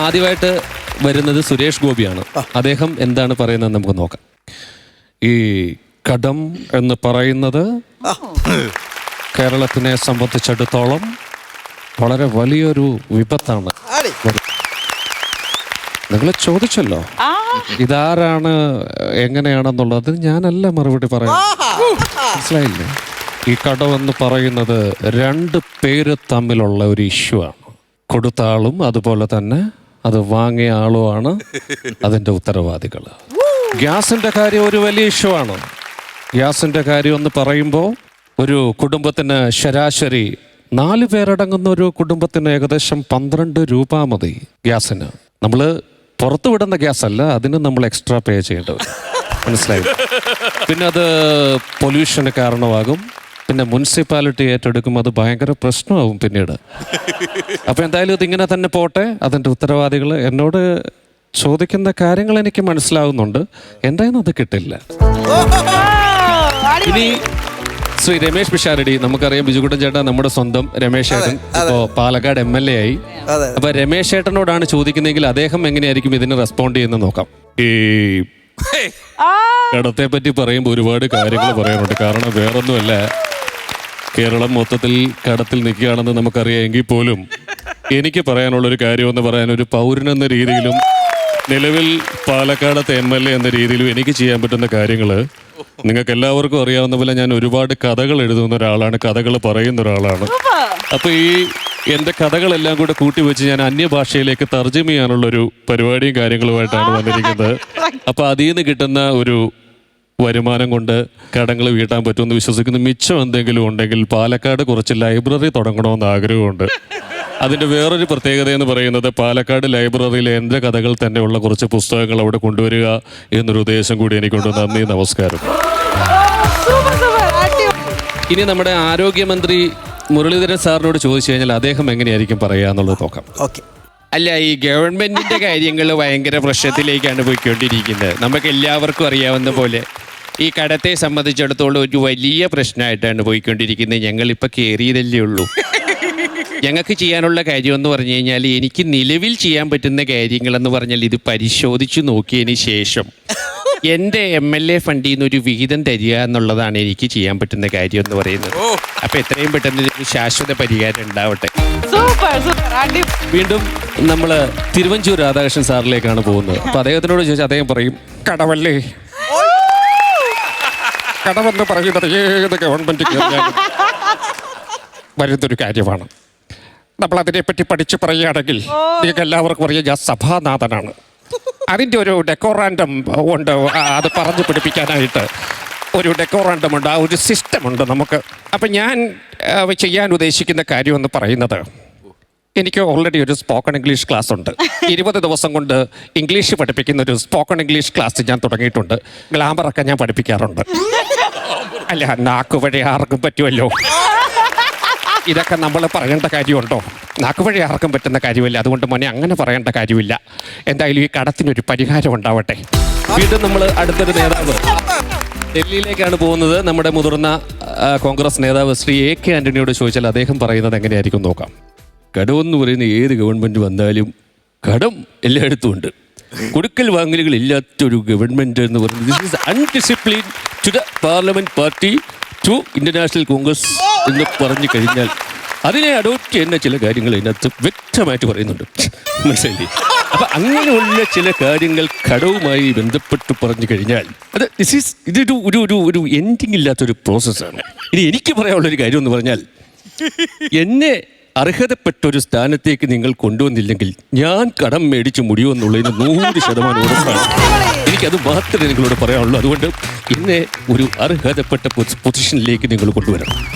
ആദ്യമായിട്ട് വരുന്നത് സുരേഷ് ഗോപിയാണ്. അദ്ദേഹം എന്താണ് പറയുന്നത് നമുക്ക് നോക്കാം. ഈ കടം എന്ന് പറയുന്നത് കേരളത്തിനെ സംബന്ധിച്ചിടത്തോളം വളരെ വലിയൊരു വിപത്താണ്. നിങ്ങൾ ചോദിച്ചല്ലോ ഇതാരാണ് എങ്ങനെയാണെന്നുള്ളത്, ഞാനല്ല മറുപടി പറയാം. മനസ്സിലായില്ലേ? ഈ കടം എന്ന് പറയുന്നത് രണ്ട് പേര് തമ്മിലുള്ള ഒരു ഇഷ്യൂ ആണ്. കൊടുത്ത ആളും അതുപോലെ തന്നെ അത് വാങ്ങിയ ആളുമാണ് അതിൻ്റെ ഉത്തരവാദികൾ. ഗ്യാസിൻ്റെ കാര്യം ഒരു വലിയ ഇഷ്യൂ ആണ്. ഗ്യാസിൻ്റെ കാര്യം എന്ന് പറയുമ്പോൾ ഒരു കുടുംബത്തിന് ശരാശരി 4 പേരടങ്ങുന്ന ഒരു കുടുംബത്തിന് ഏകദേശം 12 രൂപ മതി ഗ്യാസിന്. നമ്മൾ പുറത്തു വിടുന്ന ഗ്യാസ് അല്ല, അതിന് നമ്മൾ എക്സ്ട്രാ പേ ചെയ്യേണ്ടത്. മനസ്സിലായി? പിന്നെ അത് പൊല്യൂഷന് കാരണമാകും. പിന്നെ മുനിസിപ്പാലിറ്റി ഏറ്റെടുക്കും, അത് ഭയങ്കര പ്രശ്നമാകും പിന്നീട്. അപ്പം എന്തായാലും ഇതിങ്ങനെ തന്നെ പോട്ടെ. അതിൻ്റെ ഉത്തരവാദികൾ എന്നോട് ചോദിക്കുന്ന കാര്യങ്ങൾ എനിക്ക് മനസ്സിലാവുന്നുണ്ട്. എൻ്റെ കയ്യിൽ നിന്ന് അത് കിട്ടില്ല. ഇനി ശ്രീ രമേശ് പിഷാരടി, നമുക്കറിയാം ബിജുകുട്ടൻ ചേട്ടൻ നമ്മുടെ സ്വന്തം രമേശ് ചേട്ടൻ ഇപ്പോൾ പാലക്കാട് MLA ആയി. അപ്പൊ രമേശ് ചേട്ടനോടാണ് ചോദിക്കുന്നതെങ്കിൽ അദ്ദേഹം എങ്ങനെയായിരിക്കും ഇതിന് റെസ്പോണ്ട് ചെയ്യുന്നത് നോക്കാം. ഈ കടത്തെ പറ്റി പറയുമ്പോൾ ഒരുപാട് കാര്യങ്ങൾ പറയാനുണ്ട്. കാരണം വേറൊന്നുമല്ല, കേരളം മൊത്തത്തിൽ കടത്തിൽ നിൽക്കുകയാണെന്ന് നമുക്കറിയാം. എങ്കിൽ പോലും എനിക്ക് പറയാനുള്ളൊരു കാര്യമെന്ന് പറയാൻ, ഒരു പൗരനെന്ന രീതിയിലും നിലവിൽ പാലക്കാടത്തെ MLA എന്ന രീതിയിലും എനിക്ക് ചെയ്യാൻ പറ്റുന്ന കാര്യങ്ങൾ നിങ്ങൾക്ക് എല്ലാവർക്കും അറിയാവുന്ന പോലെ ഞാൻ ഒരുപാട് കഥകൾ എഴുതുന്ന ഒരാളാണ്, കഥകൾ പറയുന്ന ഒരാളാണ്. അപ്പോൾ ഈ എൻ്റെ കഥകളെല്ലാം കൂടെ കൂട്ടി വെച്ച് ഞാൻ അന്യഭാഷയിലേക്ക് തർജ്ജമ ചെയ്യാനുള്ളൊരു പരിപാടിയും കാര്യങ്ങളുമായിട്ടാണ് വന്നിരിക്കുന്നത്. അപ്പോൾ അതിൽ നിന്ന് കിട്ടുന്ന ഒരു വരുമാനം കൊണ്ട് കടങ്ങൾ വീട്ടാൻ പറ്റുമെന്ന് വിശ്വസിക്കുന്നു. മിച്ചം എന്തെങ്കിലും ഉണ്ടെങ്കിൽ പാലക്കാട് കുറച്ച് ലൈബ്രറി തുടങ്ങണമെന്ന് ആഗ്രഹമുണ്ട്. അതിൻ്റെ വേറൊരു പ്രത്യേകത എന്ന് പറയുന്നത് പാലക്കാട് ലൈബ്രറിയിൽ എൻ്റെ കഥകൾ തന്നെയുള്ള കുറച്ച് പുസ്തകങ്ങൾ അവിടെ കൊണ്ടുവരിക എന്നൊരു ഉദ്ദേശം കൂടി എനിക്കുണ്ട്. നന്ദി, നമസ്കാരം. ഇനി നമ്മുടെ ആരോഗ്യമന്ത്രി മുരളീധരൻ സാറിനോട് ചോദിച്ചു കഴിഞ്ഞാൽ അദ്ദേഹം എങ്ങനെയായിരിക്കും പറയുക എന്നുള്ളത് നോക്കാം. അല്ല, ഈ ഗവൺമെന്റിന്റെ കാര്യങ്ങൾ ഭയങ്കര പ്രശ്നത്തിലേക്കാണ് പോയിക്കൊണ്ടിരിക്കുന്നത്. നമുക്ക് എല്ലാവർക്കും അറിയാവുന്ന പോലെ ഈ കടത്തെ സംബന്ധിച്ചിടത്തോളം ഒരു വലിയ പ്രശ്നമായിട്ടാണ് പോയിക്കൊണ്ടിരിക്കുന്നത്. ഞങ്ങളിപ്പോൾ കയറിയതല്ലേ ഉള്ളൂ. ഞങ്ങൾക്ക് ചെയ്യാനുള്ള കാര്യമെന്ന് പറഞ്ഞു കഴിഞ്ഞാൽ, എനിക്ക് നിലവിൽ ചെയ്യാൻ പറ്റുന്ന കാര്യങ്ങളെന്ന് പറഞ്ഞാൽ ഇത് പരിശോധിച്ച് നോക്കിയതിന് ശേഷം എൻ്റെ MLA ഫണ്ടിൽ നിന്ന് ഒരു വിഹിതം തരിക എന്നുള്ളതാണ് എനിക്ക് ചെയ്യാൻ പറ്റുന്ന കാര്യം എന്ന് പറയുന്നത്. അപ്പം എത്രയും പെട്ടെന്ന് ഒരു ശാശ്വത പരിഹാരം ഉണ്ടാവട്ടെ. വീണ്ടും നമ്മൾ തിരുവഞ്ചൂർ രാധാകൃഷ്ണൻ സാറിലേക്കാണ് പോകുന്നത്. അപ്പം അദ്ദേഹത്തിനോട് ചോദിച്ചാൽ അദ്ദേഹം പറയും, കടവല്ലേ, കടമെന്ന് പറയുന്നത് ഏത് ഗവൺമെന്റ് വരുന്നൊരു കാര്യമാണ്. നമ്മൾ അതിനെപ്പറ്റി പഠിച്ചു പറയുകയാണെങ്കിൽ നിങ്ങൾക്ക് എല്ലാവർക്കും അറിയാം, ഞാൻ സഭാനാഥനാണ്. അതിൻ്റെ ഒരു ഡെക്കോറാൻഡം ഉണ്ട്, അത് പറഞ്ഞു പിടിപ്പിക്കാനായിട്ട് ഒരു ഡെക്കോറാൻഡം ഉണ്ട്, ആ ഒരു സിസ്റ്റമുണ്ട് നമുക്ക്. അപ്പം ഞാൻ ചെയ്യാൻ ഉദ്ദേശിക്കുന്ന കാര്യം എന്ന് പറയുന്നത്, എനിക്ക് ഓൾറെഡി ഒരു സ്പോക്കൺ ഇംഗ്ലീഷ് ക്ലാസ് ഉണ്ട്. 20 ദിവസം കൊണ്ട് ഇംഗ്ലീഷ് പഠിപ്പിക്കുന്ന ഒരു സ്പോക്കൺ ഇംഗ്ലീഷ് ക്ലാസ് ഞാൻ തുടങ്ങിയിട്ടുണ്ട്. ഗ്ലാമറൊക്കെ ഞാൻ പഠിപ്പിക്കാറുണ്ട്. അല്ല, നാക്കുവഴി ആർക്കും പറ്റുമല്ലോ. ഇതൊക്കെ നമ്മൾ പറയേണ്ട കാര്യമുണ്ടോ? നാക്കുവഴി ആർക്കും പറ്റുന്ന കാര്യമില്ല. അതുകൊണ്ട് മോനെ അങ്ങനെ പറയേണ്ട കാര്യമില്ല. എന്തായാലും ഈ കടത്തിനൊരു പരിഹാരം ഉണ്ടാവട്ടെ. വീണ്ടും നമ്മൾ അടുത്തൊരു നേതാവ് ഡൽഹിയിലേക്കാണ് പോകുന്നത്. നമ്മുടെ മുതിർന്ന കോൺഗ്രസ് നേതാവ് ശ്രീ AK ആന്റണിയോട് ചോദിച്ചാൽ അദ്ദേഹം പറയുന്നത് എങ്ങനെയായിരിക്കും നോക്കാം. കടമെന്ന് പറയുന്ന ഏത് ഗവൺമെൻറ് വന്നാലും കടം എല്ലായിടത്തും ഉണ്ട്. കൊടുക്കൽ വാങ്ങലുകൾ ഇല്ലാത്തൊരു ഗവൺമെൻറ് എന്ന് പറയുന്നത് this is undiscipline to the parliament party to international Congress എന്ന് പറഞ്ഞു കഴിഞ്ഞാൽ അതിനെ അഡോപ്റ്റ് ചെയ്യുന്ന ചില കാര്യങ്ങൾ ഇതിനകത്ത് വ്യക്തമായിട്ട് പറയുന്നുണ്ട്. മനസ്സിലായില്ലേ? അപ്പം അങ്ങനെയുള്ള ചില കാര്യങ്ങൾ കടവുമായി ബന്ധപ്പെട്ട് പറഞ്ഞു കഴിഞ്ഞാൽ അത് ഇതൊരു ഒരു എൻഡിങ് ഇല്ലാത്തൊരു പ്രോസസ്സാണ്. ഇനി എനിക്ക് പറയാനുള്ളൊരു കാര്യം എന്ന് പറഞ്ഞാൽ, എന്നെ അർഹതപ്പെട്ടൊരു സ്ഥാനത്തേക്ക് നിങ്ങൾ കൊണ്ടുവന്നില്ലെങ്കിൽ ഞാൻ കടം മേടിച്ച് മുടിയുമെന്നുള്ളതിന് 100% ഉറപ്പാണ്. എനിക്കത് മാത്രമേ നിങ്ങളോട് പറയാനുള്ളൂ. അതുകൊണ്ട് എന്നെ ഒരു അർഹതപ്പെട്ട പൊസിഷനിലേക്ക് നിങ്ങൾ കൊണ്ടുവരണം.